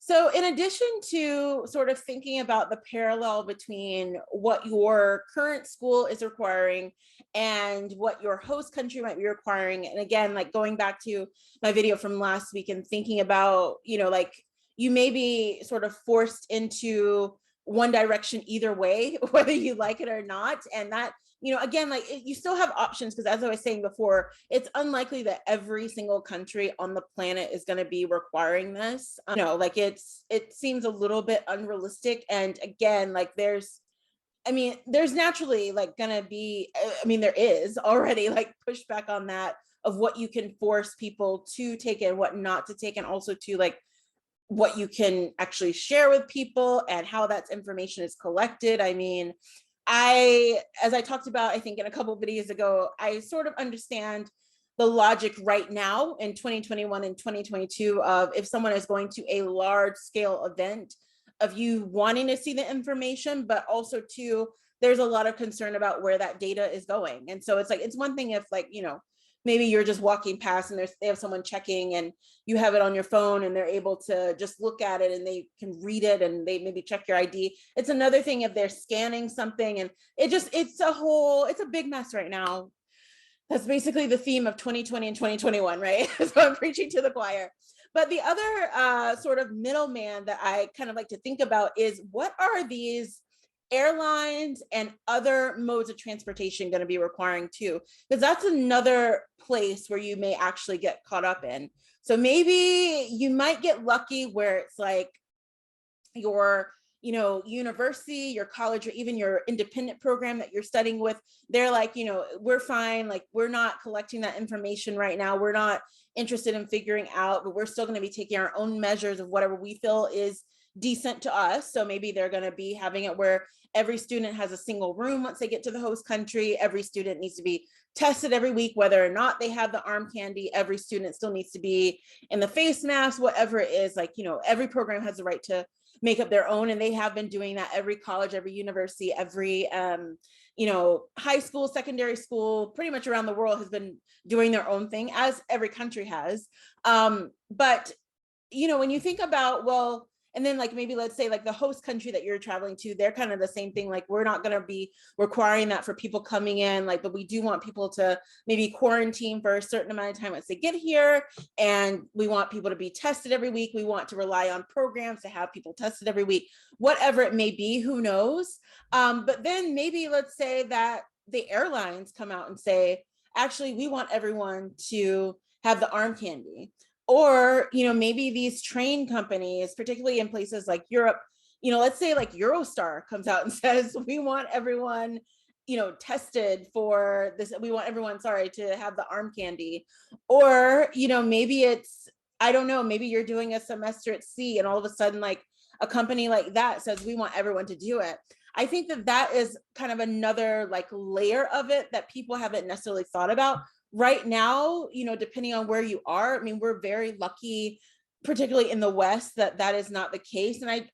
So in addition to sort of thinking about the parallel between what your current school is requiring and what your host country might be requiring, and again, like going back to my video from last week and thinking about, like you may be sort of forced into one direction either way, whether you like it or not. And that, again, like you still have options because as I was saying before, it's unlikely that every single country on the planet is going to be requiring this. Like it seems a little bit unrealistic. And again, like there's naturally like going to be, there is already like pushback on that of what you can force people to take and what not to take, and also to like what you can actually share with people and how that information is collected. As I talked about, I think in a couple of videos ago, I sort of understand the logic right now in 2021 and 2022 of if someone is going to a large scale event of you wanting to see the information, but also too, there's a lot of concern about where that data is going. And so it's like, it's one thing if like, maybe you're just walking past and they have someone checking and you have it on your phone and they're able to just look at it and they can read it and they maybe check your ID. It's another thing if they're scanning something, and it's a big mess right now. That's basically the theme of 2020 and 2021, right? So I'm preaching to the choir. But the other sort of middleman that I kind of like to think about is what are these airlines and other modes of transportation going to be requiring too? Because that's another place where you may actually get caught up in. So maybe you might get lucky where it's like your university, your college, or even your independent program that you're studying with, they're like, we're fine, like we're not collecting that information right now, we're not interested in figuring out, but we're still going to be taking our own measures of whatever we feel is decent to us. So maybe they're going to be having it where every student has a single room once they get to the host country. Every student needs to be tested every week, whether or not they have the arm candy. Every student still needs to be in the face mask, whatever it is. Like, every program has the right to make up their own, and they have been doing that. Every college, every university, every high school, secondary school, pretty much around the world has been doing their own thing, as every country has. But when you think about, well, and then like maybe let's say like the host country that you're traveling to, they're kind of the same thing. Like we're not going to be requiring that for people coming in, like, but we do want people to maybe quarantine for a certain amount of time once they get here. And we want people to be tested every week. We want to rely on programs to have people tested every week, whatever it may be, who knows? But then maybe let's say that the airlines come out and say, actually, we want everyone to have the arm candy. Or, maybe these train companies, particularly in places like Europe, let's say like Eurostar comes out and says, we want everyone, tested for this. We want everyone, to have the arm candy. Or, maybe it's, I don't know, maybe you're doing a semester at sea and all of a sudden like a company like that says, we want everyone to do it. I think that is kind of another like layer of it that people haven't necessarily thought about. Right now, depending on where you are, we're very lucky, particularly in the West, that is not the case. And I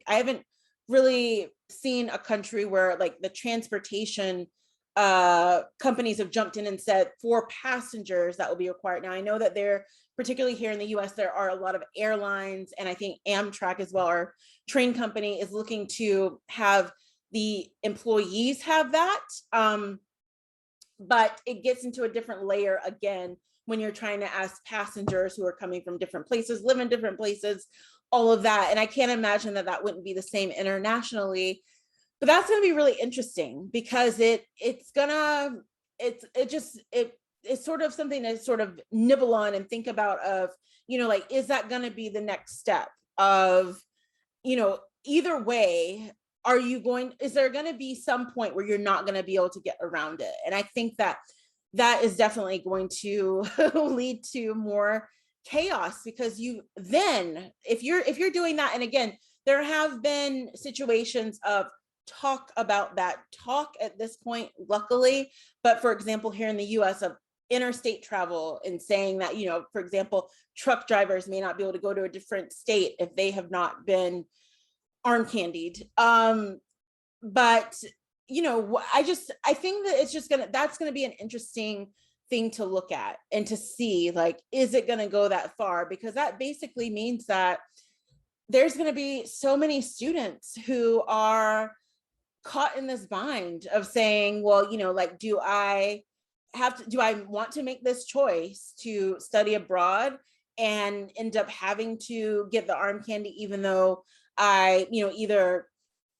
haven't really seen a country where like the transportation companies have jumped in and said for passengers that will be required. Now, I know that particularly here in the US, there are a lot of airlines, and I think Amtrak as well, our train company, is looking to have the employees have that. But it gets into a different layer again when you're trying to ask passengers who are coming from different places, live in different places, all of that. And I can't imagine that wouldn't be the same internationally. But that's going to be really interesting because it's sort of something to sort of nibble on and think about of, like, is that going to be the next step of, either way, is there going to be some point where you're not going to be able to get around it? And I think that is definitely going to lead to more chaos, because if you're doing that, and again, there have been situations of talk at this point, luckily, but for example, here in the US of interstate travel and saying that, for example, truck drivers may not be able to go to a different state if they have not been arm candied. But I think that that's going to be an interesting thing to look at and to see, like, is it going to go that far? Because that basically means that there's going to be so many students who are caught in this bind of saying, well, like, do I want to make this choice to study abroad and end up having to get the arm candy, even though I, either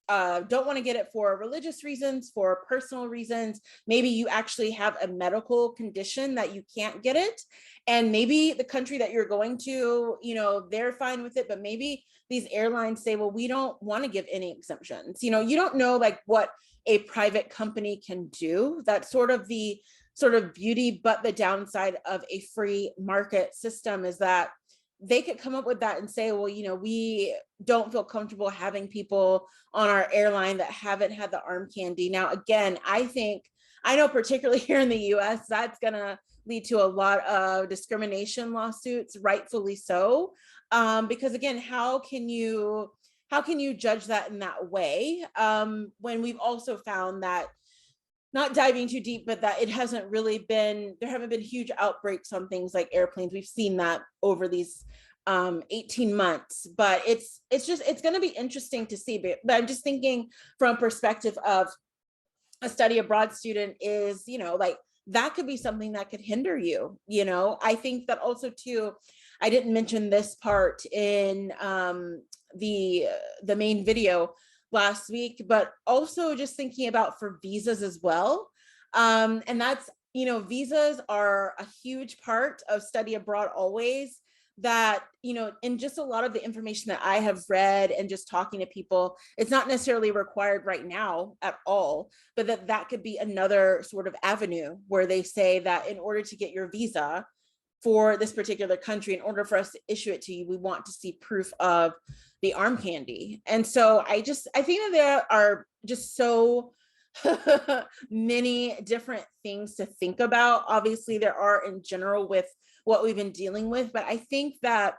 don't want to get it for religious reasons, for personal reasons. Maybe you actually have a medical condition that you can't get it. And maybe the country that you're going to, they're fine with it, but maybe these airlines say, well, we don't want to give any exemptions. You don't know like what a private company can do. That's sort of the beauty, but the downside of a free market system is that they could come up with that and say, well, we don't feel comfortable having people on our airline that haven't had the arm candy. Now, again, I know particularly here in the US, that's going to lead to a lot of discrimination lawsuits, rightfully so. Because again, how can you judge that in that way? When we've also found that, not diving too deep, but that there haven't been huge outbreaks on things like airplanes. We've seen that over these 18 months, but it's going to be interesting to see. But I'm just thinking from perspective of a study abroad student is, like that could be something that could hinder you. I think that also too, I didn't mention this part in the main video last week, but also just thinking about for visas as well. And that's, visas are a huge part of study abroad always. That, in just a lot of the information that I have read and just talking to people, it's not necessarily required right now at all, but that could be another sort of avenue where they say that in order to get your visa for this particular country, in order for us to issue it to you, we want to see proof of the arm candy. And so I think that there are just so many different things to think about. Obviously, there are in general with what we've been dealing with, but I think that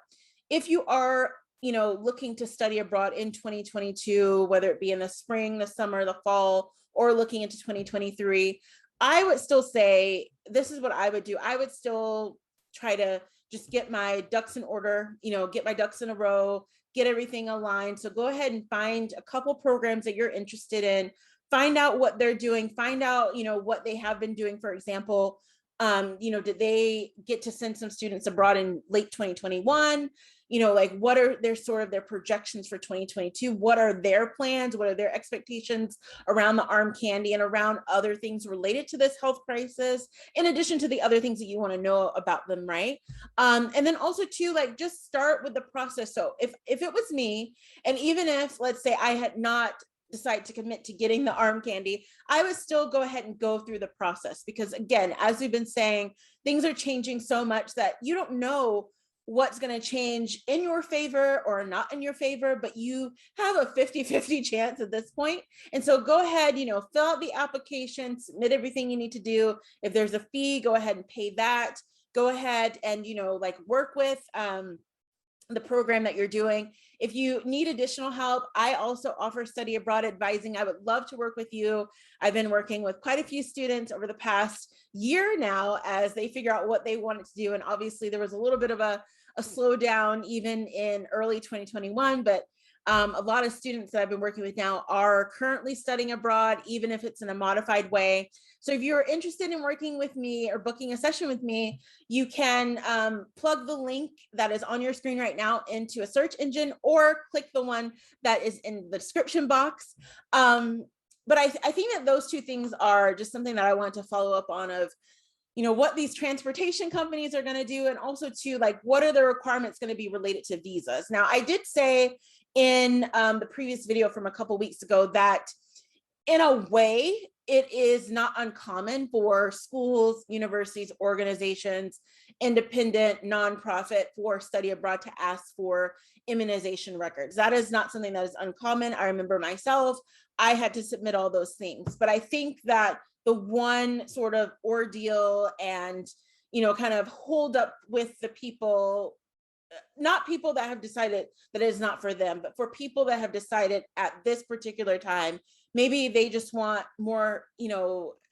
if you are, looking to study abroad in 2022, whether it be in the spring, the summer, the fall, or looking into 2023, I would still say this is what I would do. I would still try to just get my ducks in order, get my ducks in a row, get everything aligned. So go ahead and find a couple programs that you're interested in, find out what they're doing, find out, what they have been doing. For example, did they get to send some students abroad in late 2021? Like what are their projections for 2022? What are their plans? What are their expectations around the arm candy and around other things related to this health crisis, in addition to the other things that you want to know about them, right? And then also too, like just start with the process. So if it was me, and even if, let's say, I had not decide to commit to getting the arm candy, I would still go ahead and go through the process, because again, as we've been saying, things are changing so much that you don't know what's going to change in your favor or not in your favor, but you have a 50-50 chance at this point. And so go ahead, fill out the application, submit everything you need to do. If there's a fee, go ahead and pay that. Go ahead and, work with the program that you're doing. If you need additional help, I also offer study abroad advising. I would love to work with you. I've been working with quite a few students over the past year now as they figure out what they wanted to do. And obviously there was a little bit of a slowdown even in early 2021, but a lot of students that I've been working with now are currently studying abroad, even if it's in a modified way. So if you're interested in working with me or booking a session with me, you can plug the link that is on your screen right now into a search engine, or click the one that is in the description box. But I think that those two things are just something that I want to follow up on, of what these transportation companies are going to do, and also too, like, what are the requirements going to be related to visas. Now, I did say in the previous video from a couple weeks ago that in a way it is not uncommon for schools, universities, organizations, independent, nonprofit, for study abroad to ask for immunization records. That is not something that is uncommon. I remember myself, I had to submit all those things. But I think that the one sort of ordeal and, kind of hold up with the people, not people that have decided that it is not for them, but for people that have decided at this particular time, maybe they just want more,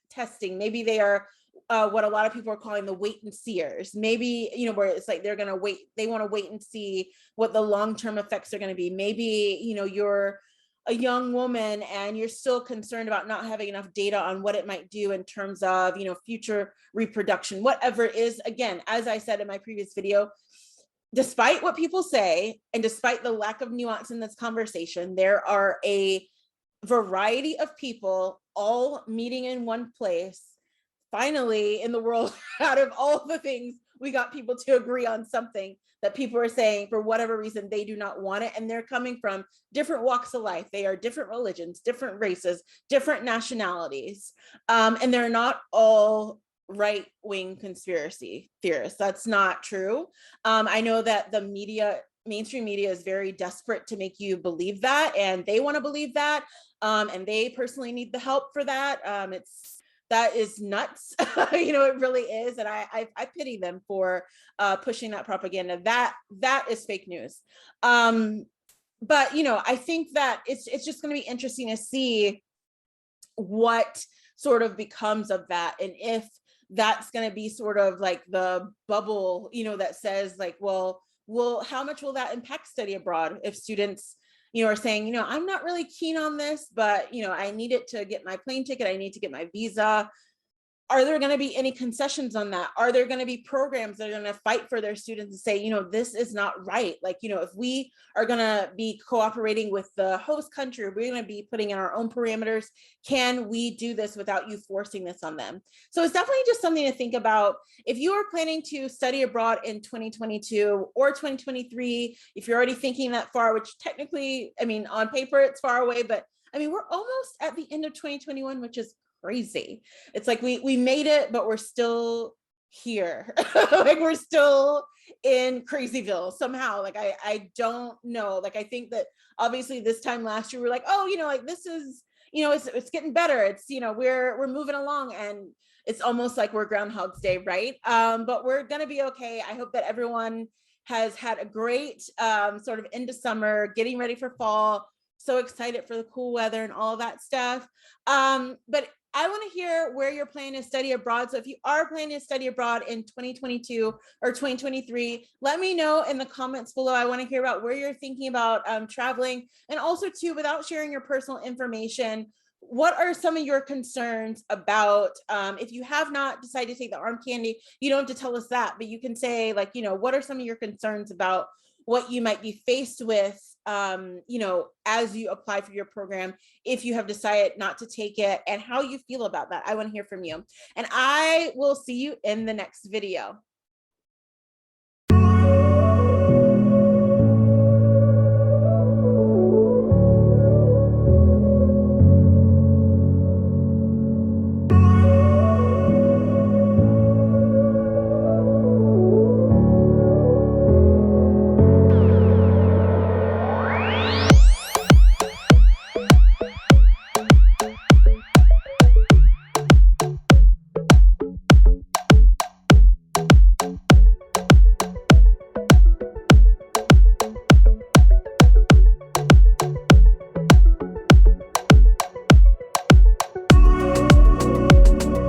testing. Maybe they are what a lot of people are calling the wait and seers. Maybe, you know, where it's like they're going to wait, they want to wait and see what the long-term effects are going to be. Maybe, you know, you're a young woman and you're still concerned about not having enough data on what it might do in terms of, you know, future reproduction, whatever it is. Again, as I said in my previous video, despite what people say, and despite the lack of nuance in this conversation, there are a variety of people all meeting in one place. Finally, in the world, out of all the things, we got people to agree on something that people are saying for whatever reason they do not want it. And they're coming from different walks of life. They are different religions, different races, different nationalities. And they're not all right-wing conspiracy theorists. That's not true. I know that the media, mainstream media, is very desperate to make you believe that, and they want to believe that, and they personally need the help for that. That is nuts. You know, it really is, and I pity them for pushing that propaganda. That is fake news. But you know, I think that it's just going to be interesting to see what sort of becomes of that, and if that's going to be sort of like the bubble, you know, that says like, well, how much will that impact study abroad if students, you know, are saying, you know, I'm not really keen on this, but, you know, I need it to get my plane ticket, I need to get my visa. Are there going to be any concessions on that? Are there going to be programs that are going to fight for their students and say, you know, this is not right? Like, you know, if we are going to be cooperating with the host country, we're going to be putting in our own parameters. Can we do this without you forcing this on them? So it's definitely just something to think about. If you are planning to study abroad in 2022 or 2023, if you're already thinking that far, which technically, I mean, on paper, it's far away, but I mean, we're almost at the end of 2021, which is crazy. It's like we made it, but we're still here. Like we're still in Crazyville somehow. Like I don't know. Like I think that obviously this time last year we're like, oh, you know, like this is, you know, it's getting better. It's, you know, we're moving along, and it's almost like we're Groundhog's Day, right? But we're gonna be okay. I hope that everyone has had a great sort of end of summer, getting ready for fall. So excited for the cool weather and all of that stuff. But I want to hear where you're planning to study abroad. So if you are planning to study abroad in 2022 or 2023, let me know in the comments below. I want to hear about where you're thinking about traveling. And also too, without sharing your personal information, what are some of your concerns about, if you have not decided to take the arm candy, you don't have to tell us that, but you can say like, you know, what are some of your concerns about what you might be faced with, you know, as you apply for your program, if you have decided not to take it, and how you feel about that. I want to hear from you. And I will see you in the next video.